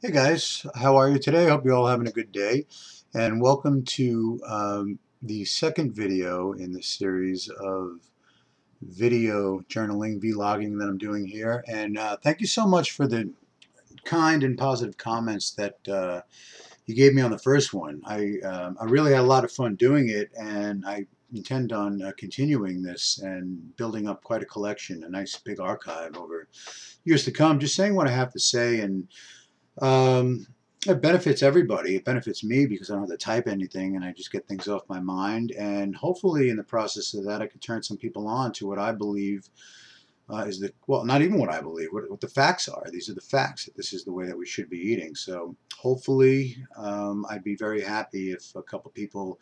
Hey guys, how are you today? I hope you're all having a good day, and welcome to the second video in this series of video journaling, vlogging that I'm doing here. And thank you so much for the kind and positive comments that you gave me on the first one. I really had a lot of fun doing it, and I intend on continuing this and building up quite a collection, a nice big archive over years to come. Just saying what I have to say, and um, it benefits everybody. It benefits me because I don't have to type anything and I just get things off my mind. And hopefully, in the process of that, I can turn some people on to what I believe is well, not even what I believe, what the facts are. These are the facts that this is the way that we should be eating. So hopefully, I'd be very happy if a couple people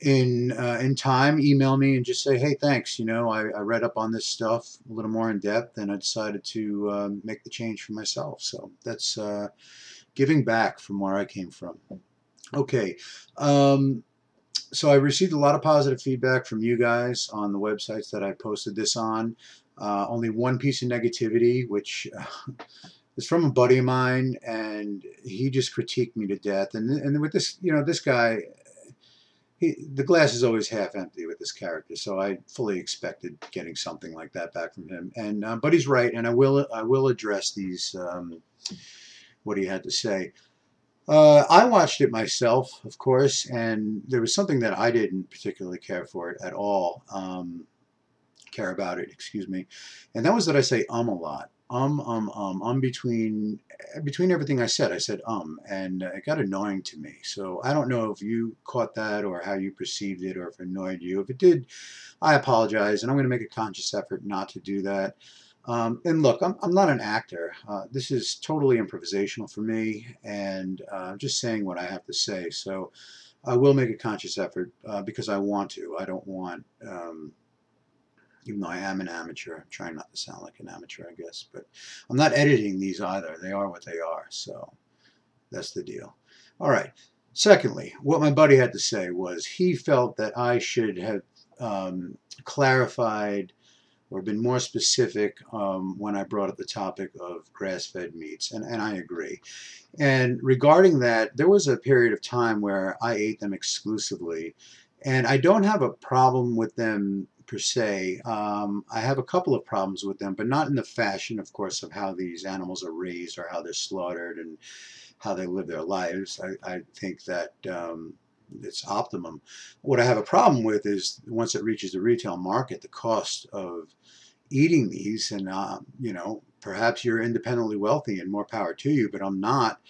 in time email me and just say, hey, thanks, I read up on this stuff a little more in depth and I decided to make the change for myself. So that's giving back from where I came from. Okay, so I received a lot of positive feedback from you guys on the websites that I posted this on. Only one piece of negativity, which is from a buddy of mine, and he just critiqued me to death. And with this, this guy, the glass is always half empty with this character, so I fully expected getting something like that back from him. And but he's right, and I will address these what he had to say. I watched it myself, of course, and there was something that I didn't particularly care for it at all. Care about it, excuse me, and that was that I say a lot. Between everything I said. I said and it got annoying to me. So I don't know if you caught that or how you perceived it or if it annoyed you. If it did, I apologize, and I'm going to make a conscious effort not to do that. And look, I'm not an actor. This is totally improvisational for me, and I'm just saying what I have to say. So I will make a conscious effort because I want to. I don't want even though I am an amateur. I'm trying not to sound like an amateur, I guess. But I'm not editing these either. They are what they are. So that's the deal. All right. Secondly, what my buddy had to say was he felt that I should have clarified or been more specific when I brought up the topic of grass-fed meats, and I agree. And regarding that, there was a period of time where I ate them exclusively, and I don't have a problem with them per se. I have a couple of problems with them, but not in the fashion, of course, of how these animals are raised or how they're slaughtered and how they live their lives. I think that it's optimum. What I have a problem with is once it reaches the retail market, the cost of eating these, and perhaps you're independently wealthy and more power to you, but I'm not.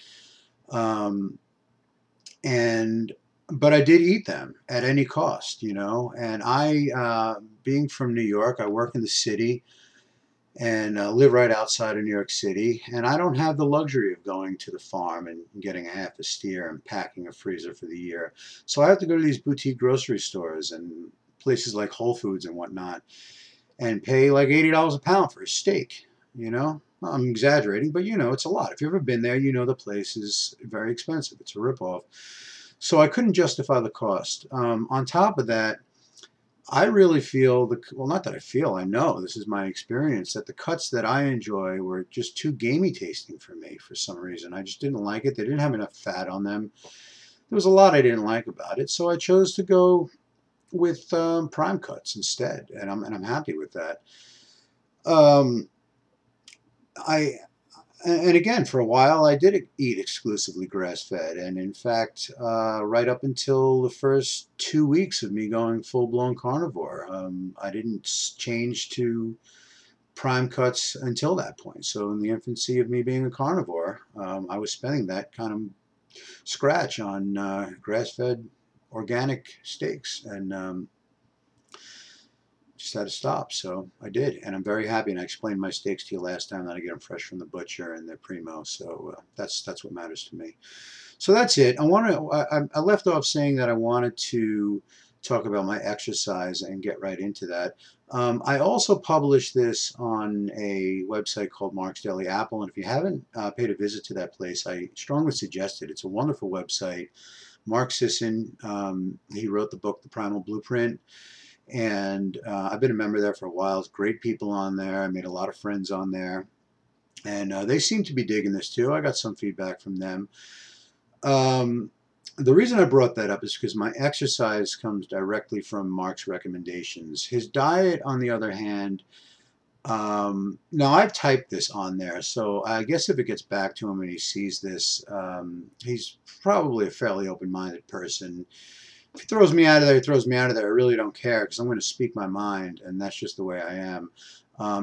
Um, and but I did eat them at any cost, and being from New York, I work in the city and live right outside of New York City, and I don't have the luxury of going to the farm and getting a half a steer and packing a freezer for the year. So I have to go to these boutique grocery stores and places like Whole Foods and whatnot and pay like $80 a pound for a steak. I'm exaggerating, but it's a lot. If you've ever been there, the place is very expensive. It's a ripoff. So I couldn't justify the cost. On top of that, I really feel well, not that I feel, I know, this is my experience, that the cuts that I enjoy were just too gamey tasting for me for some reason. I just didn't like it. They didn't have enough fat on them. There was a lot I didn't like about it, so I chose to go with prime cuts instead, and I'm happy with that. Um, I and again, for a while, I did eat exclusively grass-fed, and in fact, right up until the first 2 weeks of me going full-blown carnivore, I didn't change to prime cuts until that point. So in the infancy of me being a carnivore, I was spending that kind of scratch on grass-fed organic steaks, and just had to stop. So I did, and I'm very happy. And I explained my steaks to you last time that I get them fresh from the butcher and they're primo. So that's what matters to me. So that's it. I left off saying that I wanted to talk about my exercise and get right into that. I also published this on a website called Mark's Daily Apple, and if you haven't paid a visit to that place, I strongly suggest it. It's a wonderful website. Mark Sisson, he wrote the book The Primal Blueprint, and I've been a member there for a while. It's great people on there. I made a lot of friends on there. And they seem to be digging this too. I got some feedback from them. Um, the reason I brought that up is because my exercise comes directly from Mark's recommendations. His diet, on the other hand, now I've typed this on there, so I guess if it gets back to him and he sees this, he's probably a fairly open-minded person. If he throws me out of there, he throws me out of there. I really don't care because I'm going to speak my mind, and that's just the way I am.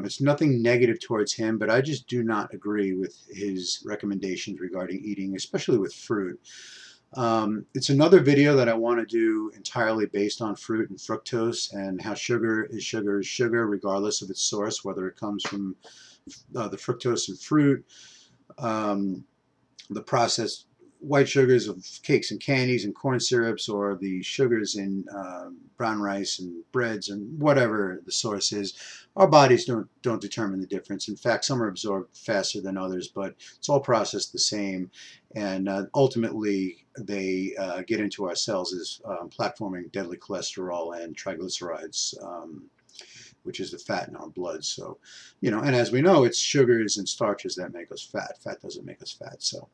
It's nothing negative towards him, but I just do not agree with his recommendations regarding eating, especially with fruit. It's another video that I want to do entirely based on fruit and fructose and how sugar is sugar is sugar, regardless of its source, whether it comes from the fructose in fruit, um, the processed white sugars of cakes and candies and corn syrups, or the sugars in brown rice and breads and whatever the source is. Our bodies don't determine the difference. In fact, some are absorbed faster than others, but it's all processed the same. And ultimately, they get into our cells as platforming deadly cholesterol and triglycerides, which is the fat in our blood. So, and as we know, it's sugars and starches that make us fat. Fat doesn't make us fat. So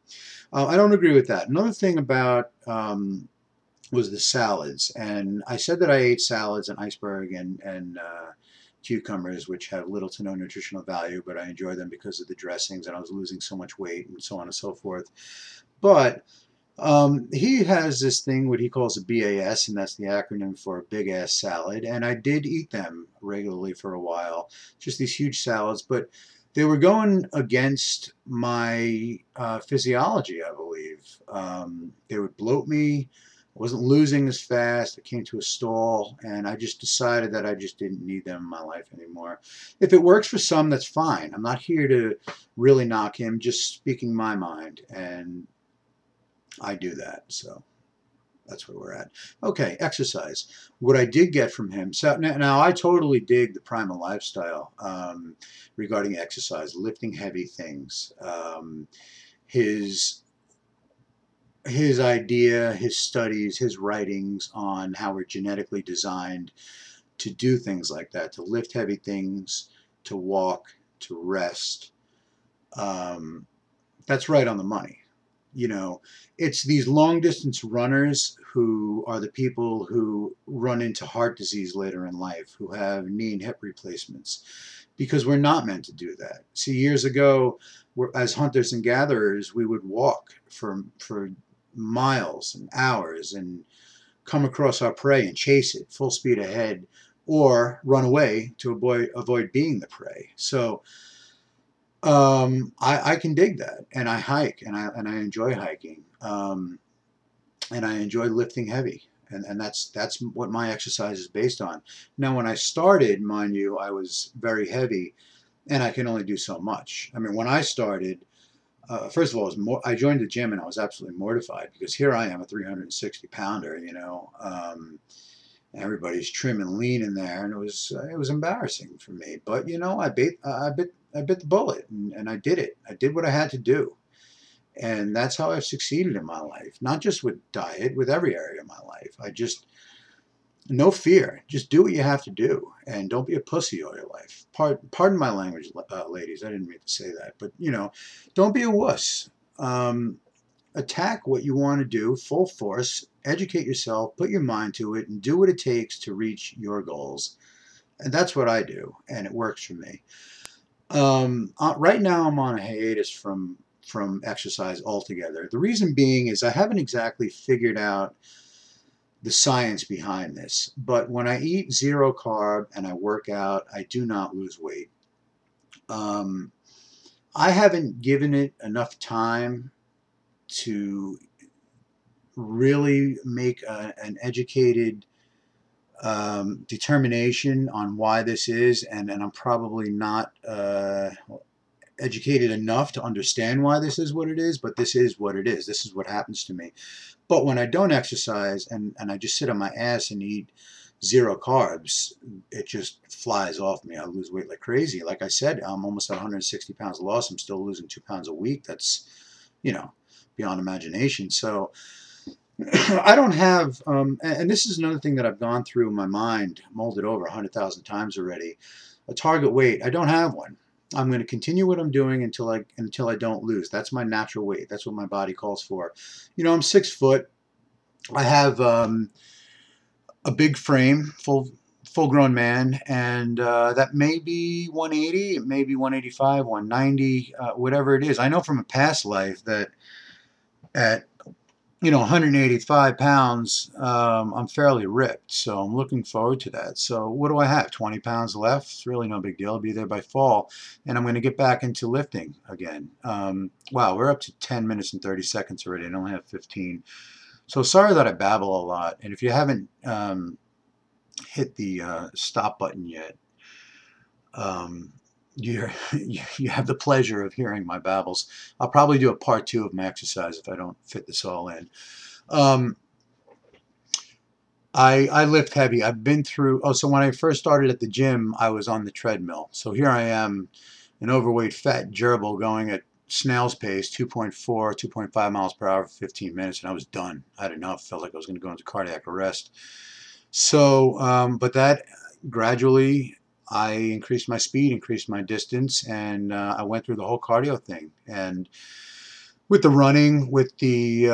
I don't agree with that. Another thing about was the salads. And I said that I ate salads and iceberg and cucumbers, which have little to no nutritional value, but I enjoy them because of the dressings, and I was losing so much weight and so on and so forth. But he has this thing, what he calls a BAS, and that's the acronym for a big ass salad. And I did eat them regularly for a while, just these huge salads, but they were going against my physiology, I believe. They would bloat me. I wasn't losing as fast. I came to a stall, and I just decided that I just didn't need them in my life anymore. If it works for some, that's fine. I'm not here to really knock him, just speaking my mind, and I do that. So that's where we're at. Okay, exercise. What I did get from him. So now I totally dig the primal lifestyle regarding exercise, lifting heavy things. His idea, his studies, his writings on how we're genetically designed to do things like that, to lift heavy things, to walk, to rest. That's right on the money. It's these long distance runners who are the people who run into heart disease later in life, who have knee and hip replacements, because we're not meant to do that. See, years ago, as hunters and gatherers, we would walk for miles and hours and come across our prey and chase it full speed ahead, or run away to avoid being the prey. So I can dig that, and I hike, and I enjoy hiking, and I enjoy lifting heavy, and that's what my exercise is based on. Now, when I started, mind you, I was very heavy, and I can only do so much. I mean, when I started, first of all, I joined the gym, and I was absolutely mortified because here I am, a 360 pounder, everybody's trim and lean in there, and it was embarrassing for me. But I bit the bullet, and I did it. I did what I had to do, and that's how I've succeeded in my life. Not just with diet, with every area of my life. No fear. Just do what you have to do, and don't be a pussy all your life. Pardon my language, ladies. I didn't mean to say that, but don't be a wuss. Attack what you want to do full force, educate yourself, put your mind to it, and do what it takes to reach your goals. And that's what I do, and it works for me. Right now I'm on a hiatus from exercise altogether. The reason being is I haven't exactly figured out the science behind this, but when I eat zero carb and I work out, I do not lose weight. I haven't given it enough time to really make an educated determination on why this is, and I'm probably not educated enough to understand why this is what it is, but this is what it is. This is what happens to me. But when I don't exercise and I just sit on my ass and eat zero carbs, it just flies off me. I lose weight like crazy. Like I said, I'm almost at 160 pounds lost. I'm still losing 2 pounds a week. That's, beyond imagination. So I don't have, and this is another thing that I've gone through in my mind, molded over 100,000 times already, a target weight. I don't have one. I'm going to continue what I'm doing until I don't lose. That's my natural weight. That's what my body calls for. You know, I'm 6 foot. I have a big frame, full grown man, and that may be 180, it may be 185, 190, whatever it is. I know from a past life that at 185 pounds, I'm fairly ripped, so I'm looking forward to that. So what do I have? 20 pounds left. It's really no big deal. I'll be there by fall, and I'm going to get back into lifting again. Wow, we're up to 10 minutes and 30 seconds already. I only have 15. So sorry that I babble a lot, and if you haven't hit the stop button yet, um, you you have the pleasure of hearing my babbles. I'll probably do a part 2 of my exercise if I don't fit this all in. Um, I lift heavy. I've been through, oh, so when I first started at the gym, I was on the treadmill. So here I am, an overweight, fat gerbil going at snail's pace, 2.4, 2.5 miles per hour for 15 minutes, and I was done. I had enough. Felt like I was going to go into cardiac arrest. So, but that gradually, I increased my speed, increased my distance, and I went through the whole cardio thing. And with the running, with the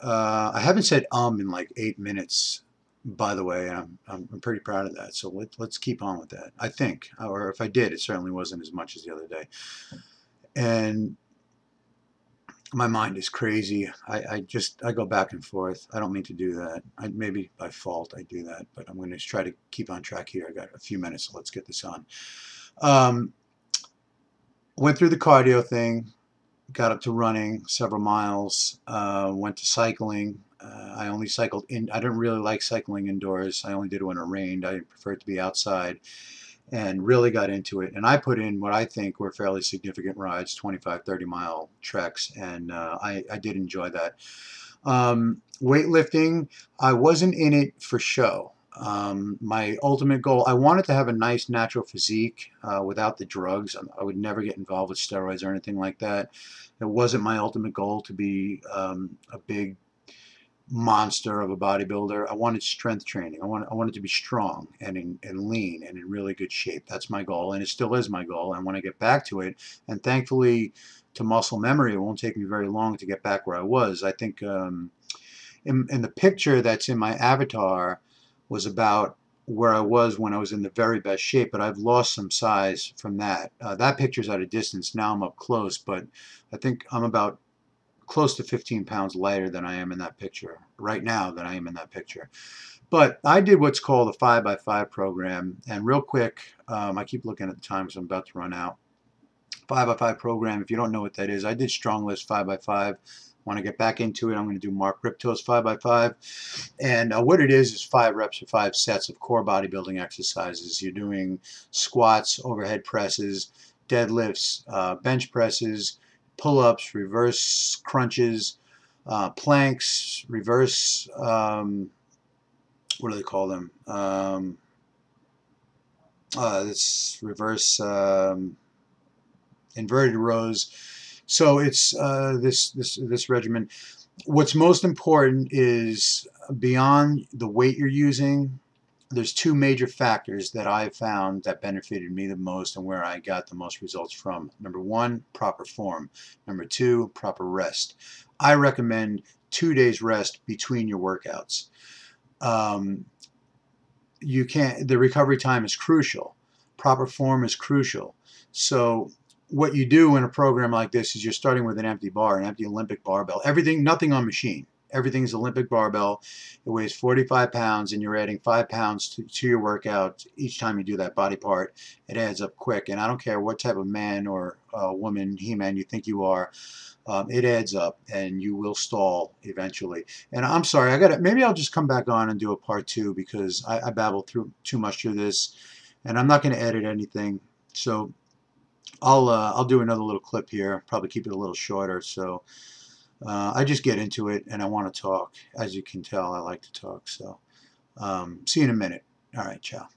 I haven't said in like 8 minutes, by the way, and I'm pretty proud of that. So let's keep on with that. I think, or if I did, it certainly wasn't as much as the other day. And my mind is crazy. I go back and forth. I don't mean to do that. Maybe by fault I do that, but I'm going to try to keep on track here. I got a few minutes, so let's get this on. Went through the cardio thing. Got up to running several miles, went to cycling. I only cycled in, I didn't really like cycling indoors. I only did it when it rained. I preferred to be outside, and really got into it. And I put in what I think were fairly significant rides, 25, 30-mile treks, and I did enjoy that. Weightlifting, I wasn't in it for show. My ultimate goal, I wanted to have a nice natural physique without the drugs. I would never get involved with steroids or anything like that. It wasn't my ultimate goal to be a big monster of a bodybuilder. I wanted strength training. I wanted to be strong and lean and in really good shape. That's my goal, and it still is my goal. And when I get back to it, and thankfully to muscle memory, it won't take me very long to get back where I was. I think in the picture that's in my avatar was about where I was when I was in the very best shape, but I've lost some size from that. That picture's at a distance. Now I'm up close, but I think I'm about close to 15 pounds lighter than I am in that picture right now than I am in that picture. But I did what's called a 5x5 program, and real quick, I keep looking at the time because I'm about to run out. 5x5 program, if you don't know what that is, I did strong list 5x5. Want to get back into it, I'm going to do Mark Ripto's 5x5. And what it is 5 reps or 5 sets of core bodybuilding exercises. You're doing squats, overhead presses, deadlifts, bench presses, pull-ups, reverse crunches, planks, reverse, what do they call them? This reverse inverted rows. So it's this regimen. What's most important is beyond the weight you're using, there's 2 major factors that I've found that benefited me the most and where I got the most results from. Number 1, proper form. Number 2, proper rest. I recommend 2 days rest between your workouts. The recovery time is crucial. Proper form is crucial. So what you do in a program like this is you're starting with an empty bar, an empty Olympic barbell. Everything, nothing on machine. Everything is Olympic barbell. It weighs 45 pounds, and you're adding 5 pounds to your workout each time you do that body part. It adds up quick, and I don't care what type of man or woman, he-man you think you are. It adds up, and you will stall eventually. And I'm sorry, maybe I'll just come back on and do a part 2 because I babbled through too much through this, and I'm not going to edit anything. So I'll do another little clip here. Probably keep it a little shorter. So I just get into it, and I want to talk. As you can tell, I like to talk. So see you in a minute. All right, ciao.